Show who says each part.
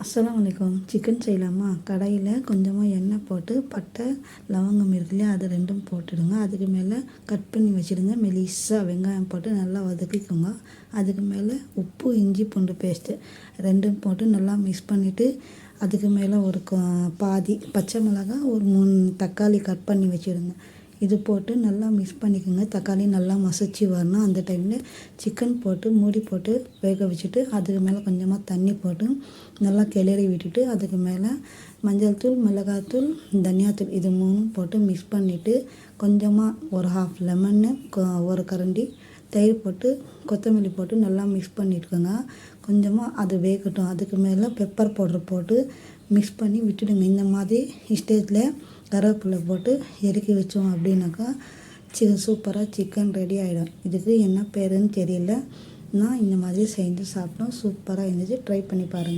Speaker 1: அஸ்ஸலாமு அலைக்கும். சிக்கன் செய்யலாமா? கடாயில் கொஞ்சமாக எண்ணெய் போட்டு பட்டை லவங்கம் இருக்கு இல்லையா, அது ரெண்டும் போட்டுடுங்க. அதுக்கு மேலே கட் பண்ணி வச்சுடுங்க. மெலிசாக வெங்காயம் போட்டு நல்லா வதக்கிக்கோங்க. அதுக்கு மேலே உப்பு, இஞ்சி பூண்டு பேஸ்ட்டு ரெண்டும் போட்டு நல்லா மிக்ஸ் பண்ணிவிட்டு அதுக்கு மேலே ஒரு பாதி பச்சை மிளகாய், ஒரு 3 தக்காளி கட் பண்ணி வச்சுடுங்க. இது போட்டு நல்லா மிக்ஸ் பண்ணிக்கோங்க. தக்காளி நல்லா மசிச்சு வரணும். அந்த டைமில் சிக்கன் போட்டு மூடி போட்டு வேக வச்சுட்டு அதுக்கு மேலே கொஞ்சமாக தண்ணி போட்டு நல்லா கிளறி விட்டுட்டு அதுக்கு மேலே மஞ்சள் தூள், மிளகாத்தூள், தனியாத்தூள் இது 3 போட்டு மிக்ஸ் பண்ணிவிட்டு கொஞ்சமாக ஒரு ஹாஃப் லெமன்னு, ஒரு கரண்டி தயிர் போட்டு கொத்தமல்லி போட்டு நல்லா மிக்ஸ் பண்ணிட்டுக்கோங்க. கொஞ்சமாக அது வேகட்டும். அதுக்கு மேலே பெப்பர் பவுடர் போட்டு மிக்ஸ் பண்ணி விட்டுடுங்க. இந்த மாதிரி ஸ்டேஜில் கருவேப்பிலை போட்டு இறக்கி வச்சோம் அப்படின்னாக்கா சூப்பராக சிக்கன் ரெடி ஆகிடும். இதுக்கு என்ன பேருன்னு தெரியல. நான் இந்த மாதிரி செஞ்சு சாப்பிட்டோம். சூப்பராக இருந்துச்சு. ட்ரை பண்ணி பாருங்கள்.